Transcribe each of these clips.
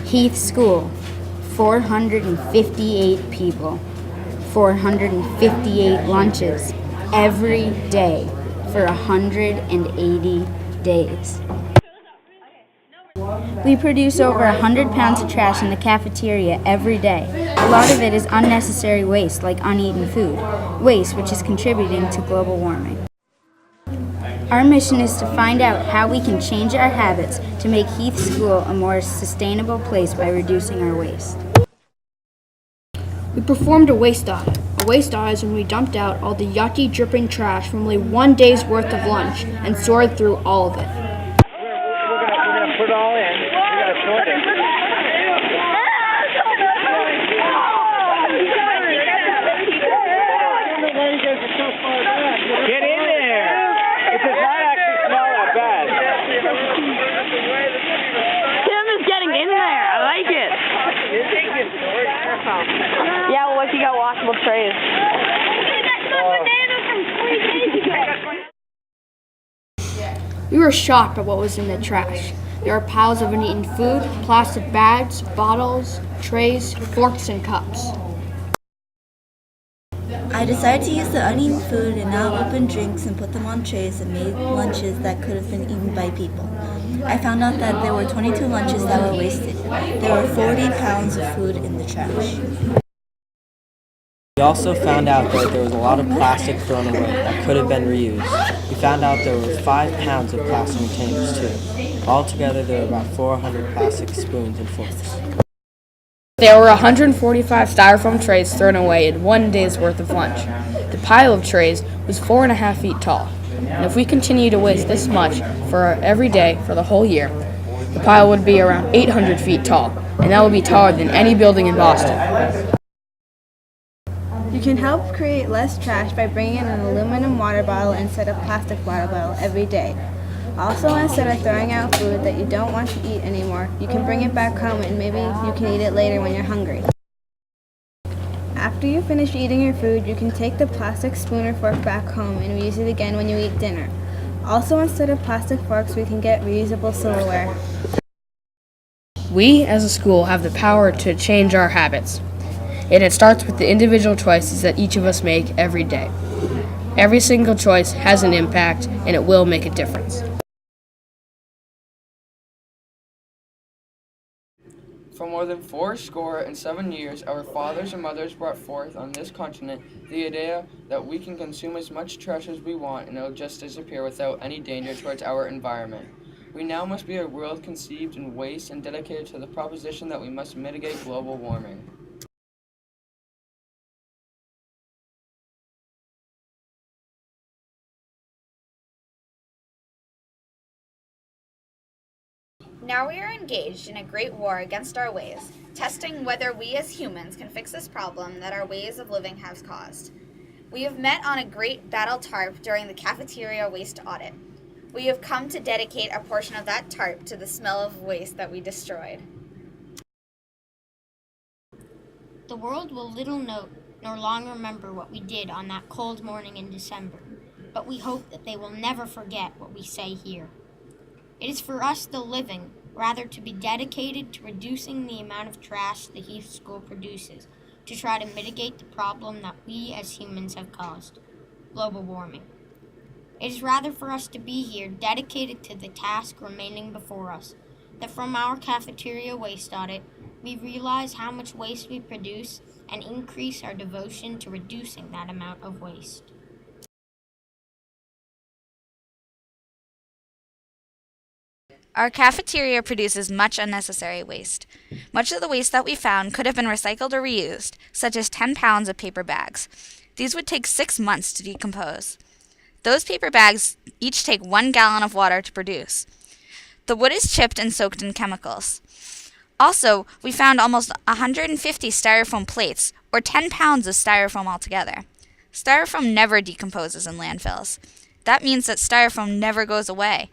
Heath School, 458 people, 458 lunches every day for 180 days. We produce over 100 pounds of trash in the cafeteria every day. A lot of it is unnecessary waste, like uneaten food, waste which is contributing to global warming. Our mission is to find out how we can change our habits to make Heath School a more sustainable place by reducing our waste. We performed a waste audit. A waste audit is when we dumped out all the yucky, dripping trash from only one day's worth of lunch and sorted through all of it. We're gonna put it all in. We gotta sort it. Get in there. It does not actually smell that bad. Tim is getting in there. I like it. Yeah, well, if you got washable trays. We were shocked at what was in the trash. There are piles of uneaten food, plastic bags, bottles, trays, forks, and cups. I decided to use the uneaten food and not open drinks and put them on trays and made lunches that could have been eaten by people. I found out that there were 22 lunches that were wasted. There were 40 pounds of food in the trash. We also found out that there was a lot of plastic thrown away that could have been reused. We found out there were 5 pounds of plastic containers too. Altogether, there were about 400 plastic spoons and forks. There were 145 styrofoam trays thrown away in one day's worth of lunch. The pile of trays was 4.5 feet tall. And if we continue to waste this much for every day for the whole year, the pile would be around 800 feet tall, and that would be taller than any building in Boston. You can help create less trash by bringing in an aluminum water bottle instead of plastic water bottle every day. Also, instead of throwing out food that you don't want to eat anymore, you can bring it back home and maybe you can eat it later when you're hungry. After you finish eating your food, you can take the plastic spoon or fork back home and reuse it again when you eat dinner. Also, instead of plastic forks, we can get reusable silverware. We, as a school, have the power to change our habits. And it starts with the individual choices that each of us make every day. Every single choice has an impact, and it will make a difference. For more than 467 years, our fathers and mothers brought forth on this continent the idea that we can consume as much trash as we want and it will just disappear without any danger towards our environment. We now must be a world conceived in waste and dedicated to the proposition that we must mitigate global warming. Now we are engaged in a great war against our ways, testing whether we as humans can fix this problem that our ways of living have caused. We have met on a great battle tarp during the cafeteria waste audit. We have come to dedicate a portion of that tarp to the smell of waste that we destroyed. The world will little note nor long remember what we did on that cold morning in December, but we hope that they will never forget what we say here. It is for us, the living, rather to be dedicated to reducing the amount of trash the Heath School produces, to try to mitigate the problem that we as humans have caused, global warming. It is rather for us to be here dedicated to the task remaining before us, that from our cafeteria waste audit, we realize how much waste we produce and increase our devotion to reducing that amount of waste. Our cafeteria produces much unnecessary waste. Much of the waste that we found could have been recycled or reused, such as 10 pounds of paper bags. These would take 6 months to decompose. Those paper bags each take 1 gallon of water to produce. The wood is chipped and soaked in chemicals. Also, we found almost 150 styrofoam plates, or 10 pounds of styrofoam altogether. Styrofoam never decomposes in landfills. That means that styrofoam never goes away.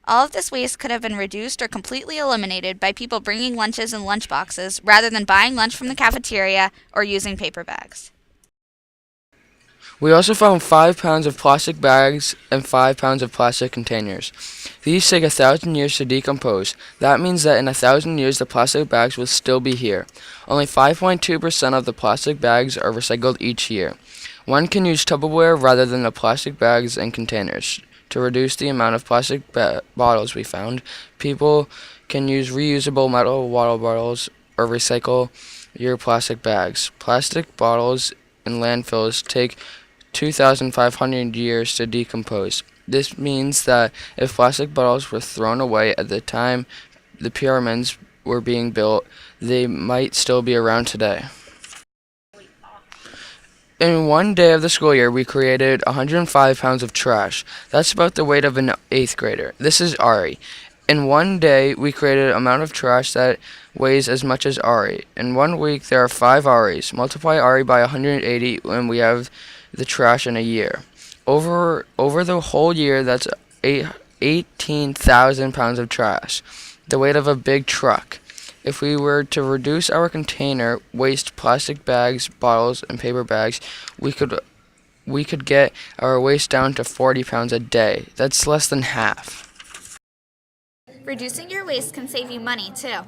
All of this waste could have been reduced or completely eliminated by people bringing lunches in lunch boxes rather than buying lunch from the cafeteria or using paper bags. We also found 5 pounds of plastic bags and 5 pounds of plastic containers. These take 1,000 years to decompose. That means that in 1,000 years the plastic bags will still be here. Only 5.2% of the plastic bags are recycled each year. One can use Tupperware rather than the plastic bags and containers. To reduce the amount of plastic bottles we found, people can use reusable metal water bottles or recycle your plastic bags. Plastic bottles in landfills take 2,500 years to decompose. This means that if plastic bottles were thrown away at the time the pyramids were being built, they might still be around today. In one day of the school year, we created 105 pounds of trash. That's about the weight of an 8th grader. This is Ari. In one day, we created an amount of trash that weighs as much as Ari. In 1 week, there are 5 Aris. Multiply Ari by 180 and we have the trash in a year. Over the whole year, that's 18,000 pounds of trash, the weight of a big truck. If we were to reduce our container waste, plastic bags, bottles, and paper bags, we could get our waste down to 40 pounds a day. That's less than half. Reducing your waste can save you money, too.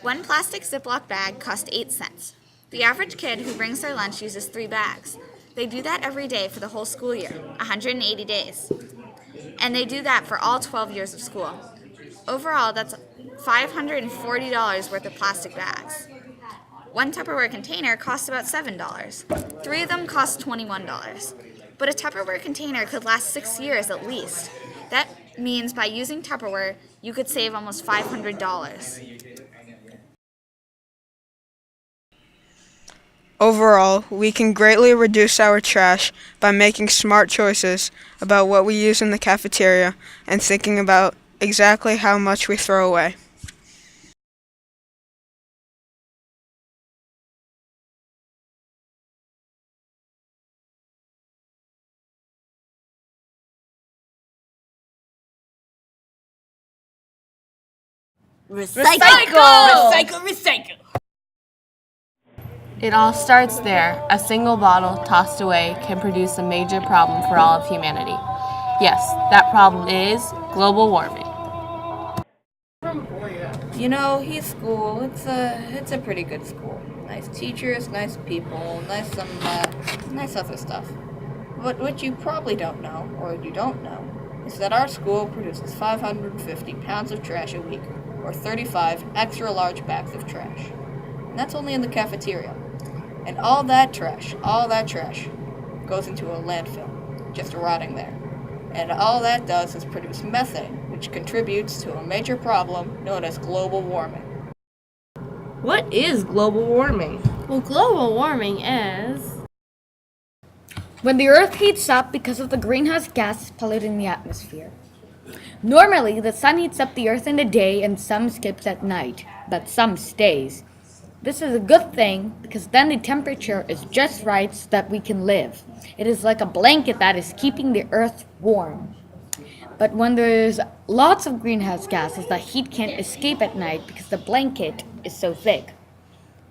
One plastic Ziploc bag costs 8 cents. The average kid who brings their lunch uses 3 bags. They do that every day for the whole school year, 180 days. And they do that for all 12 years of school. Overall, that's $540 worth of plastic bags. One Tupperware container costs about $7. 3 of them cost $21. But a Tupperware container could last 6 years at least. That means by using Tupperware, you could save almost $500. Overall, we can greatly reduce our trash by making smart choices about what we use in the cafeteria and thinking about exactly how much we throw away. Recycle! Recycle, recycle! It all starts there. A single bottle tossed away can produce a major problem for all of humanity. Yes, that problem is global warming. You know, Heath School, it's a pretty good school. Nice teachers, nice people, nice other stuff. But what you probably don't know, or you don't know, is that our school produces 550 pounds of trash a week, or 35 extra large bags of trash. And that's only in the cafeteria. And all that trash goes into a landfill, just rotting there. And all that does is produce methane, which contributes to a major problem known as global warming. What is global warming? Well, global warming is when the Earth heats up because of the greenhouse gases polluting the atmosphere. Normally, the sun heats up the Earth in the day and some skips at night, but some stays. This is a good thing because then the temperature is just right so that we can live. It is like a blanket that is keeping the Earth warm. But when there's lots of greenhouse gases, the heat can't escape at night because the blanket is so thick.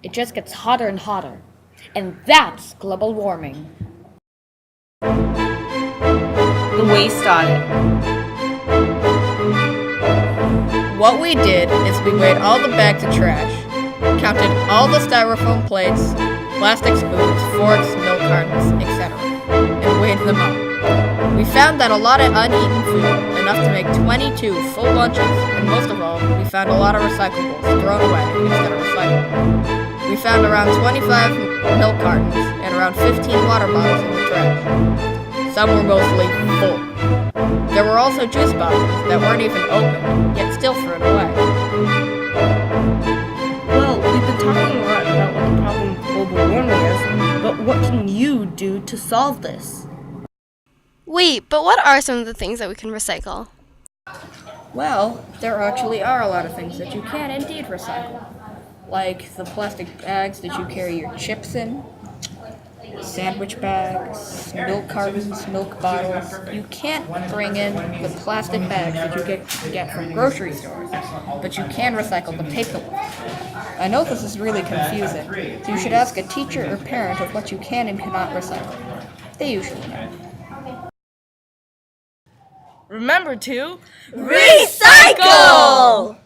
It just gets hotter and hotter. And that's global warming. The waste audit. What we did is we weighed all the bags of trash, counted all the styrofoam plates, plastic spoons, forks, milk cartons, etc., and weighed them up. We found that a lot of uneaten food, enough to make 22 full lunches, and most of all, we found a lot of recyclables thrown away instead of recycled. We found around 25 milk cartons and around 15 water bottles in the trash. Some were mostly full. There were also juice boxes that weren't even open, yet still thrown away. Well, we've been talking a lot about what the problem with global warming is, but what can you do to solve this? Wait, but what are some of the things that we can recycle? Well, there actually are a lot of things that you can indeed recycle. Like the plastic bags that you carry your chips in, sandwich bags, milk cartons, milk bottles. You can't bring in the plastic bags that you get from grocery stores, but you can recycle the paper ones. I know this is really confusing, so you should ask a teacher or parent of what you can and cannot recycle. They usually are. Remember to recycle!